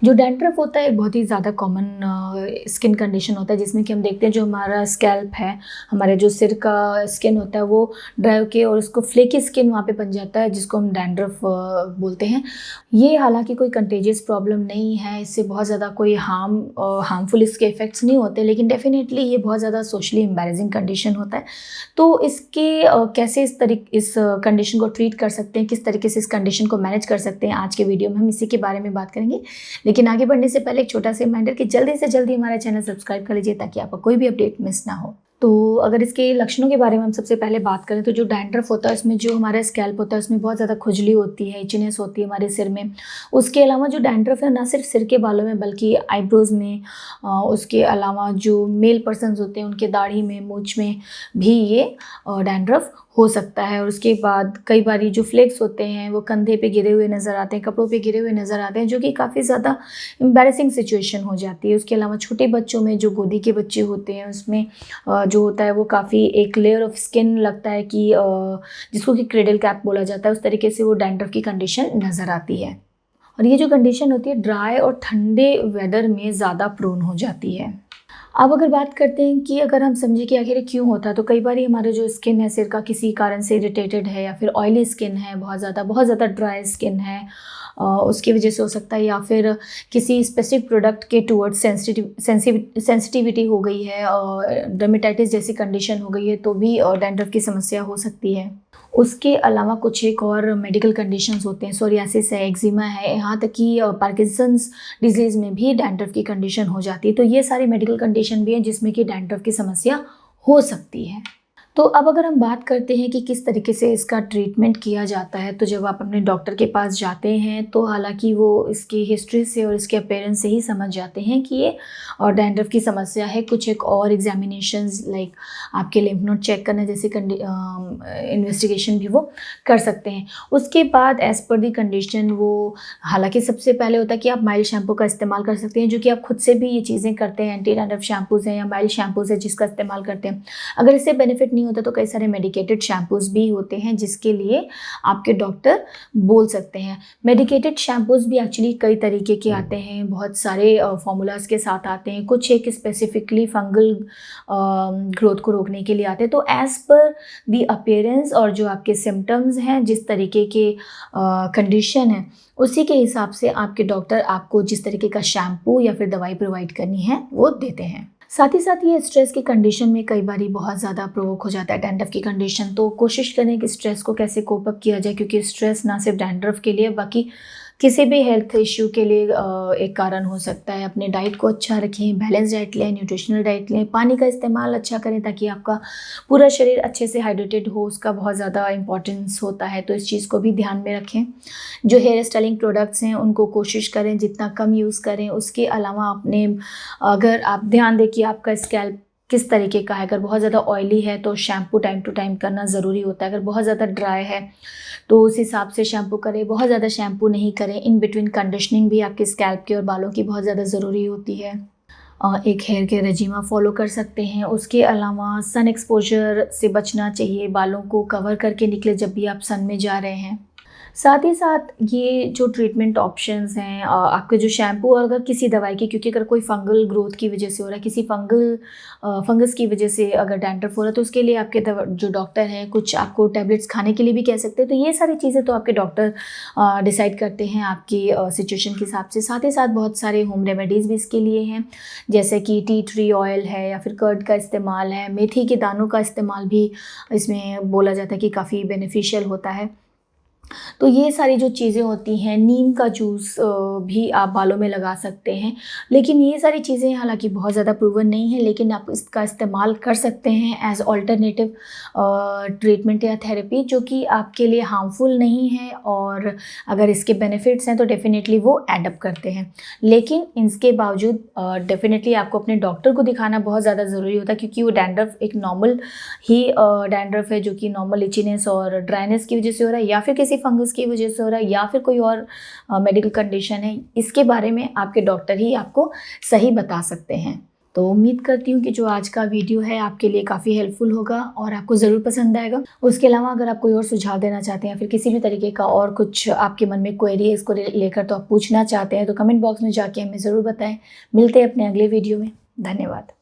जो डैंड्रफ होता है एक बहुत ही ज़्यादा कॉमन स्किन कंडीशन होता है, जिसमें कि हम देखते हैं जो हमारा स्कैल्प है, हमारे जो सिर का स्किन होता है वो ड्राई होके और उसको फ्लेकी स्किन वहाँ पे बन जाता है, जिसको हम डैंड्रफ बोलते हैं। ये हालांकि कोई कंटेजियस प्रॉब्लम नहीं है, इससे बहुत ज़्यादा कोई हार्मफुल इसके इफ़ेक्ट्स नहीं होते, लेकिन डेफिनेटली ये बहुत ज़्यादा सोशली एम्बैरेसिंग कंडीशन होता है। तो इसके कैसे इस कंडीशन को ट्रीट कर सकते हैं, किस तरीके से इस कंडीशन को मैनेज कर सकते हैं, आज के वीडियो में हम इसी के बारे में बात करेंगे। लेकिन आगे बढ़ने से पहले एक छोटा सा रिमाइंडर कि जल्दी से जल्दी हमारा चैनल सब्सक्राइब कर लीजिए ताकि आपका कोई भी अपडेट मिस ना हो। तो अगर इसके लक्षणों के बारे में हम सबसे पहले बात करें तो जो डैंड्रफ होता है उसमें जो हमारा स्कैल्प होता है उसमें बहुत ज़्यादा खुजली होती है, इचनेस होती है हमारे सिर में। उसके अलावा जो डैंड्रफ है ना सिर्फ सिर के बालों में बल्कि आईब्रोज़ में, उसके अलावा जो मेल पर्सन्स होते हैं उनके दाढ़ी में, मूंछ में भी ये डैंड्रफ हो सकता है। और उसके बाद कई बार जो फ्लेक्स होते हैं वो कंधे पे गिरे हुए नज़र आते हैं, कपड़ों पे गिरे हुए नज़र आते हैं, जो कि काफ़ी ज़्यादा एम्बैरेसिंग सिचुएशन हो जाती है। उसके अलावा छोटे बच्चों में जो गोदी के बच्चे होते हैं उसमें जो होता है वो काफ़ी एक लेयर ऑफ स्किन लगता है कि जिसको कि क्रेडल कैप बोला जाता है, उस तरीके से वो डैंड्रफ की कंडीशन नज़र आती है। और ये जो कंडीशन होती है ड्राई और ठंडे वेदर में ज़्यादा प्रोन हो जाती है। अब अगर बात करते हैं कि अगर हम समझें कि आखिर क्यों होता है, तो कई बार हमारा जो स्किन है सिर का किसी कारण से इरिटेटेड है, या फिर ऑयली स्किन है, बहुत ज़्यादा ड्राई स्किन है, उसकी वजह से हो सकता है, या फिर किसी स्पेसिफिक प्रोडक्ट के टूवर्ड्स सेंसिटिविटी हो गई है, डर्मेटाइटिस जैसी कंडीशन हो गई है, तो भी डैंड्रफ की समस्या हो सकती है। उसके अलावा कुछ एक और मेडिकल कंडीशंस होते हैं, सोरियासिस है, एक्जिमा है, यहाँ तक कि पार्किंसंस डिजीज़ में भी डैंड्रफ की कंडीशन हो जाती है। तो ये सारी मेडिकल कंडीशन भी हैं जिसमें कि डैंड्रफ की समस्या हो सकती है। तो अब अगर हम बात करते हैं कि किस तरीके से इसका ट्रीटमेंट किया जाता है, तो जब आप अपने डॉक्टर के पास जाते हैं तो हालांकि वो इसकी हिस्ट्री से और इसके अपीयरेंस से ही समझ जाते हैं कि ये और डैंड्रफ की समस्या है। कुछ एक और एग्जामिनेशंस लाइक आपके लिम्फ नोड चेक करना जैसे इन्वेस्टिगेशन भी वो कर सकते हैं। उसके बाद एज़ पर दी कंडीशन वो हालांकि सबसे पहले होता है कि आप माइल्ड शैम्पू का इस्तेमाल कर सकते हैं, जो कि आप खुद से भी ये चीज़ें करते हैं, एंटी डैंड्रफ शैम्पूज़ हैं या माइल्ड शैम्पूज़ है जिसका इस्तेमाल करते हैं। अगर इससे बेनिफिट नहीं होता तो कई सारे मेडिकेटेड शैम्पूज़ भी होते हैं जिसके लिए आपके डॉक्टर बोल सकते हैं। मेडिकेटेड शैम्पूज़ भी एक्चुअली कई तरीके के आते हैं, बहुत सारे फॉर्मूलाज के साथ आते हैं, कुछ एक स्पेसिफिकली फंगल ग्रोथ को रोकने के लिए आते हैं। तो एज़ पर दी अपीयरेंस और जो आपके सिम्टम्स हैं, जिस तरीके के कंडीशन है, उसी के हिसाब से आपके डॉक्टर आपको जिस तरीके का शैम्पू या फिर दवाई प्रोवाइड करनी है वो देते हैं। साथ ही साथ ये स्ट्रेस की कंडीशन में कई बार बहुत ज़्यादा प्रोवोक हो जाता है डैंड्रफ की कंडीशन। तो कोशिश करें कि स्ट्रेस को कैसे कोप अप किया जाए, क्योंकि स्ट्रेस ना सिर्फ डैंड्रफ के लिए बाकी किसी भी हेल्थ इश्यू के लिए एक कारण हो सकता है। अपने डाइट को अच्छा रखें, बैलेंस डाइट लें, न्यूट्रिशनल डाइट लें, पानी का इस्तेमाल अच्छा करें ताकि आपका पूरा शरीर अच्छे से हाइड्रेटेड हो, उसका बहुत ज़्यादा इंपॉर्टेंस होता है, तो इस चीज़ को भी ध्यान में रखें। जो हेयर स्टाइलिंग प्रोडक्ट्स हैं उनको कोशिश करें जितना कम यूज़ करें। उसके अलावा अपने अगर आप ध्यान दें कि आपका स्कैल्प किस तरीके का है, अगर बहुत ज़्यादा ऑयली है तो शैम्पू टाइम टू टाइम करना ज़रूरी होता है, अगर बहुत ज़्यादा ड्राई है तो उस हिसाब से शैम्पू करें, बहुत ज़्यादा शैम्पू नहीं करें। इन बिटवीन कंडीशनिंग भी आपके स्कैल्प की और बालों की बहुत ज़्यादा ज़रूरी होती है। एक हेयर केयर रेजिमा फॉलो कर सकते हैं। उसके अलावा सन एक्सपोजर से बचना चाहिए, बालों को कवर करके निकले जब भी आप सन में जा रहे हैं। साथ ही साथ ये जो ट्रीटमेंट ऑप्शंस हैं, आपके जो शैम्पू और अगर किसी दवाई की, क्योंकि अगर कोई फंगल ग्रोथ की वजह से हो रहा है, किसी फंगस की वजह से अगर डैंड्रफ हो रहा है, तो उसके लिए आपके जो डॉक्टर हैं कुछ आपको टैबलेट्स खाने के लिए भी कह सकते हैं। तो ये सारी चीज़ें तो आपके डॉक्टर डिसाइड करते हैं आपकी सिचुएशन के हिसाब से। साथ ही साथ बहुत सारे होम रेमेडीज़ भी इसके लिए हैं, जैसे कि टी ट्री ऑयल है या फिर कर्ड का इस्तेमाल है, मेथी के दानों का इस्तेमाल भी इसमें बोला जाता है कि काफ़ी बेनिफिशियल होता है। तो ये सारी जो चीज़ें होती हैं, नीम का जूस भी आप बालों में लगा सकते हैं। लेकिन ये सारी चीज़ें हालांकि बहुत ज़्यादा प्रूवन नहीं है, लेकिन आप इसका इस्तेमाल कर सकते हैं एज ऑल्टरनेटिव ट्रीटमेंट या थेरेपी, जो कि आपके लिए हार्मफुल नहीं है। और अगर इसके बेनिफिट्स हैं तो डेफिनेटली वो एडअप करते हैं, लेकिन इसके बावजूद डेफिनेटली आपको अपने डॉक्टर को दिखाना बहुत ज़्यादा ज़रूरी होता है, क्योंकि वो डैंड्रफ एक नॉर्मल ही डैंड्रफ है जो कि नॉर्मल इचीनेस और ड्राइनेस की वजह से हो रहा है, या फिर किसी फंगस की वजह से हो रहा है, या फिर कोई और मेडिकल कंडीशन है। इसके बारे में आपके डॉक्टर ही आपको सही बता सकते हैं। तो उम्मीद करती हूँ कि जो आज का वीडियो है आपके लिए काफ़ी हेल्पफुल होगा और आपको ज़रूर पसंद आएगा। उसके अलावा अगर आप कोई और सुझाव देना चाहते हैं या फिर किसी भी तरीके का और कुछ आपके मन में क्वेरी है इसको लेकर तो आप पूछना चाहते हैं तो कमेंट बॉक्स में जाके हमें ज़रूर बताएं। मिलते हैं अपने अगले वीडियो में। धन्यवाद।